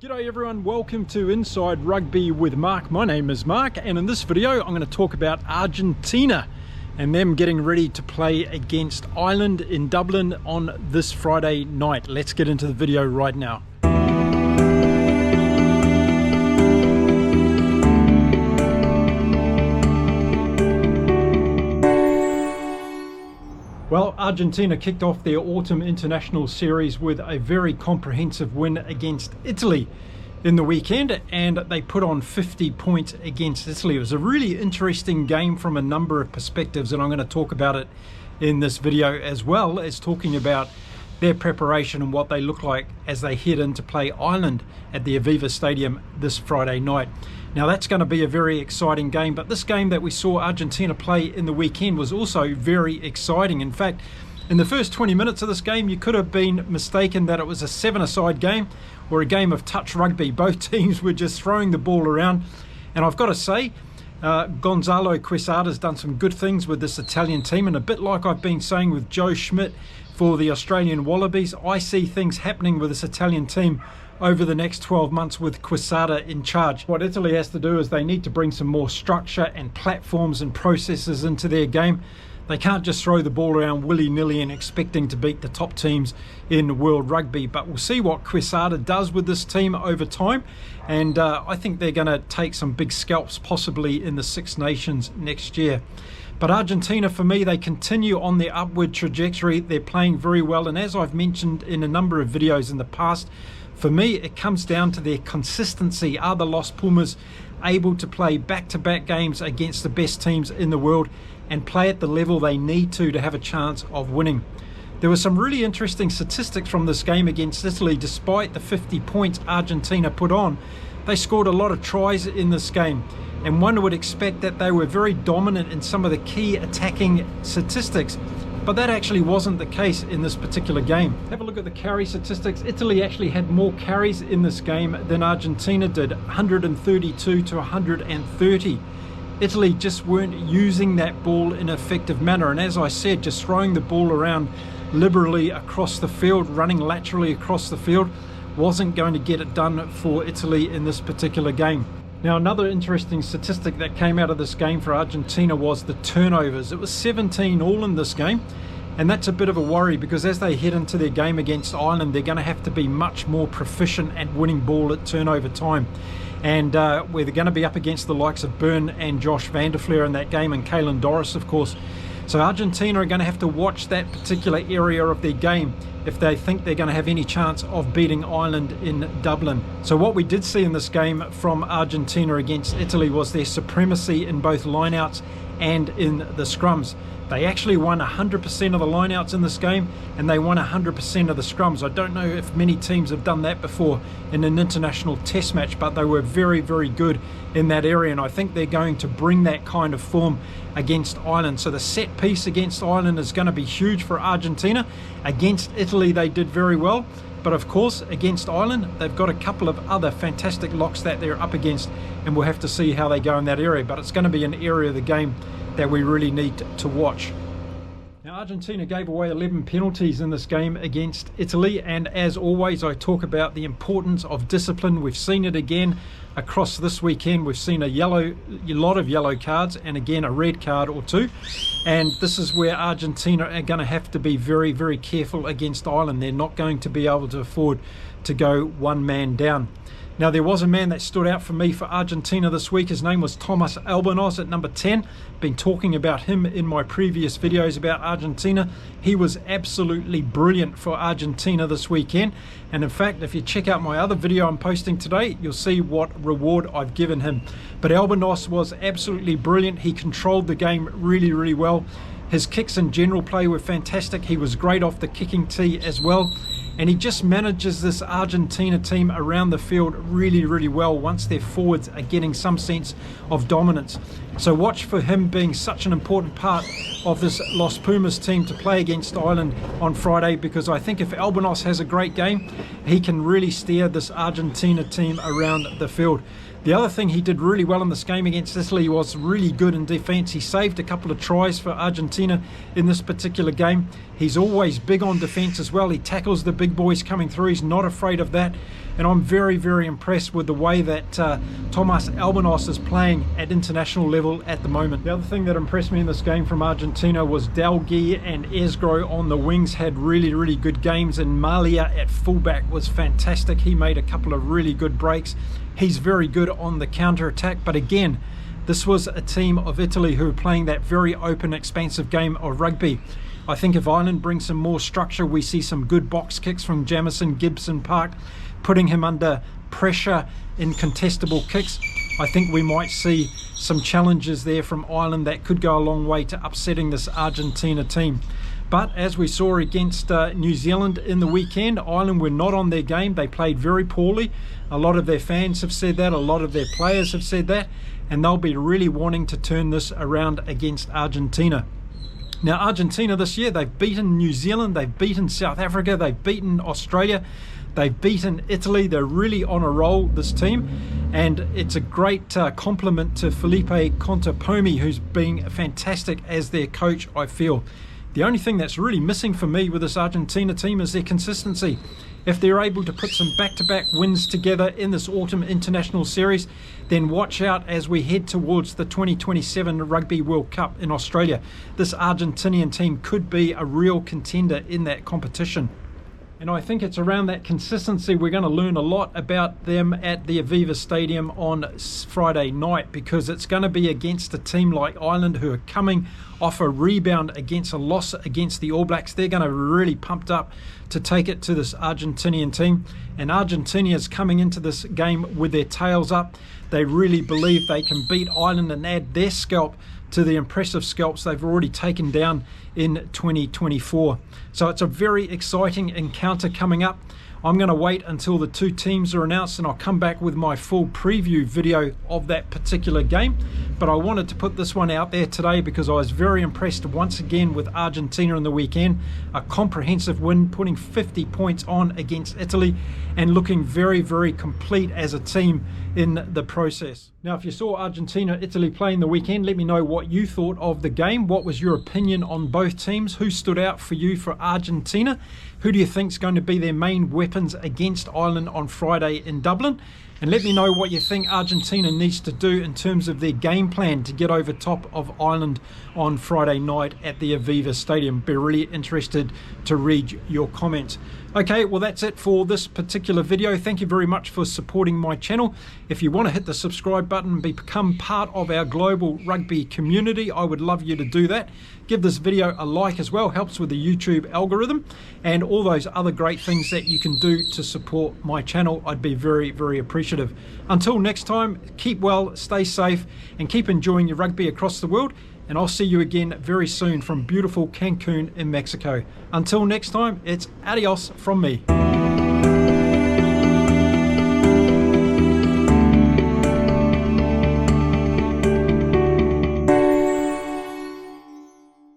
G'day everyone, welcome to Inside Rugby with Mark. My name is Mark, and in this video I'm going to talk about Argentina and them getting ready to play against Ireland in Dublin on this Friday night. Let's get into the video right now. Well, Argentina kicked off their autumn international series with a very comprehensive win against Italy in the weekend, and they put on 50 points against Italy. It was a really interesting game from a number of perspectives, and I'm going to talk about it in this video, as well as talking about their preparation and what they look like as they head in to play Ireland at the Aviva Stadium this Friday night. Now that's going to be a very exciting game, but this game that we saw Argentina play in the weekend was also very exciting. In fact, in the first 20 minutes of this game, you could have been mistaken that it was a seven-a-side game or a game of touch rugby. Both teams were just throwing the ball around, and I've got to say, Gonzalo Quesada's done some good things with this Italian team, and a bit like I've been saying with Joe Schmidt for the Australian Wallabies, I see things happening with this Italian team over the next 12 months with Quesada in charge. What Italy has to do is they need to bring some more structure and platforms and processes into their game. They can't just throw the ball around willy-nilly and expecting to beat the top teams in world rugby. But we'll see what Quesada does with this team over time. And I think they're going to take some big scalps possibly in the Six Nations next year. But Argentina, for me, they continue on their upward trajectory. They're playing very well. And as I've mentioned in a number of videos in the past, for me, it comes down to their consistency. Are the Los Pumas able to play back-to-back games against the best teams in the world and play at the level they need to have a chance of winning? There were some really interesting statistics from this game against Italy. Despite the 50 points Argentina put on, they scored a lot of tries in this game. And one would expect that they were very dominant in some of the key attacking statistics. But that actually wasn't the case in this particular game. Have a look at the carry statistics. Italy actually had more carries in this game than Argentina did, 132 to 130. Italy just weren't using that ball in an effective manner. And as I said, just throwing the ball around liberally across the field, running laterally across the field, wasn't going to get it done for Italy in this particular game. Now, another interesting statistic that came out of this game for Argentina was the turnovers. It was 17 all in this game, and that's a bit of a worry because as they head into their game against Ireland, they're going to have to be much more proficient at winning ball at turnover time. And we're going to be up against the likes of Byrne and Josh van der Fleer in that game, and Kalen Doris, of course. So Argentina are going to have to watch that particular area of their game if they think they're going to have any chance of beating Ireland in Dublin. So what we did see in this game from Argentina against Italy was their supremacy in both lineouts and in the scrums. They actually won 100% of the lineouts in this game, and they won 100% of the scrums. I don't know if many teams have done that before in an international test match, but they were very, very good in that area, and I think they're going to bring that kind of form against Ireland. So the set piece against Ireland is going to be huge for Argentina. Against Italy, they did very well. But of course, against Ireland, they've got a couple of other fantastic locks that they're up against, and we'll have to see how they go in that area. But it's going to be an area of the game that we really need to watch. Now, Argentina gave away 11 penalties in this game against Italy, and as always, I talk about the importance of discipline. We've seen it again across this weekend. We've seen a lot of yellow cards, and again a red card or two, and this is where Argentina are going to have to be very, very careful against Ireland. They're not going to be able to afford to go one man down. Now, there was a man that stood out for me for Argentina this week. His name was Thomas Albanos at number 10. Been talking about him in my previous videos about Argentina. He was absolutely brilliant for Argentina this weekend. And in fact, if you check out my other video I'm posting today, you'll see what reward I've given him. But Albanos was absolutely brilliant. He controlled the game really, really well. His kicks and general play were fantastic. He was great off the kicking tee as well. And he just manages this Argentina team around the field really, really well once their forwards are getting some sense of dominance. So watch for him being such an important part of this Los Pumas team to play against Ireland on Friday, because I think if Albanos has a great game, he can really steer this Argentina team around the field. The other thing he did really well in this game against Italy was really good in defence. He saved a couple of tries for Argentina in this particular game. He's always big on defence as well. He tackles the big boys coming through. He's not afraid of that. and I'm very, very impressed with the way that Tomas Albanos is playing at international level at the moment. The other thing that impressed me in this game from Argentina was Dalgi and Esgro on the wings had really, really good games, and Malia at fullback was fantastic. He made a couple of really good breaks. He's very good on the counter-attack, but again, this was a team of Italy who are playing that very open, expansive game of rugby. I think if Ireland brings some more structure, we see some good box kicks from Jamison Gibson Park, putting him under pressure in contestable kicks. I think we might see some challenges there from Ireland that could go a long way to upsetting this Argentina team. But as we saw against New Zealand in the weekend, Ireland were not on their game. They played very poorly. A lot of their fans have said that, a lot of their players have said that, and they'll be really wanting to turn this around against Argentina. Now, Argentina this year, they've beaten New Zealand, they've beaten South Africa, they've beaten Australia, they've beaten Italy. They're really on a roll, this team, and it's a great compliment to Felipe Contepomi, who's been fantastic as their coach, I feel. The only thing that's really missing for me with this Argentina team is their consistency. If they're able to put some back-to-back wins together in this autumn international series, then watch out as we head towards the 2027 Rugby World Cup in Australia. This Argentinian team could be a real contender in that competition. And I think it's around that consistency we're going to learn a lot about them at the Aviva Stadium on Friday night, because it's going to be against a team like Ireland who are coming off a rebound against a loss against the All Blacks. They're going to be really pumped up to take it to this Argentinian team. And Argentina is coming into this game with their tails up. They really believe they can beat Ireland and add their scalp to the impressive scalps they've already taken down in 2024. So it's a very exciting encounter coming up. I'm going to wait until the two teams are announced and I'll come back with my full preview video of that particular game. But I wanted to put this one out there today because I was very impressed once again with Argentina in the weekend. A comprehensive win, putting 50 points on against Italy and looking very, very complete as a team in the process. Now, if you saw Argentina-Italy play in the weekend, let me know what you thought of the game. What was your opinion on both teams? Who stood out for you for Argentina? Who do you think is going to be their main weapons against Ireland on Friday in Dublin? And let me know what you think Argentina needs to do in terms of their game plan to get over top of Ireland on Friday night at the Aviva Stadium. Be really interested to read your comments. Okay, well that's it for this particular video. Thank you very much for supporting my channel. If you want to hit the subscribe button and become part of our global rugby community, I would love you to do that. Give this video a like as well, helps with the YouTube algorithm, and all those other great things that you can do to support my channel. I'd be very, very appreciative. Until next time, keep well, stay safe, and keep enjoying your rugby across the world. And I'll see you again very soon from beautiful Cancun in Mexico. Until next time, it's adios from me.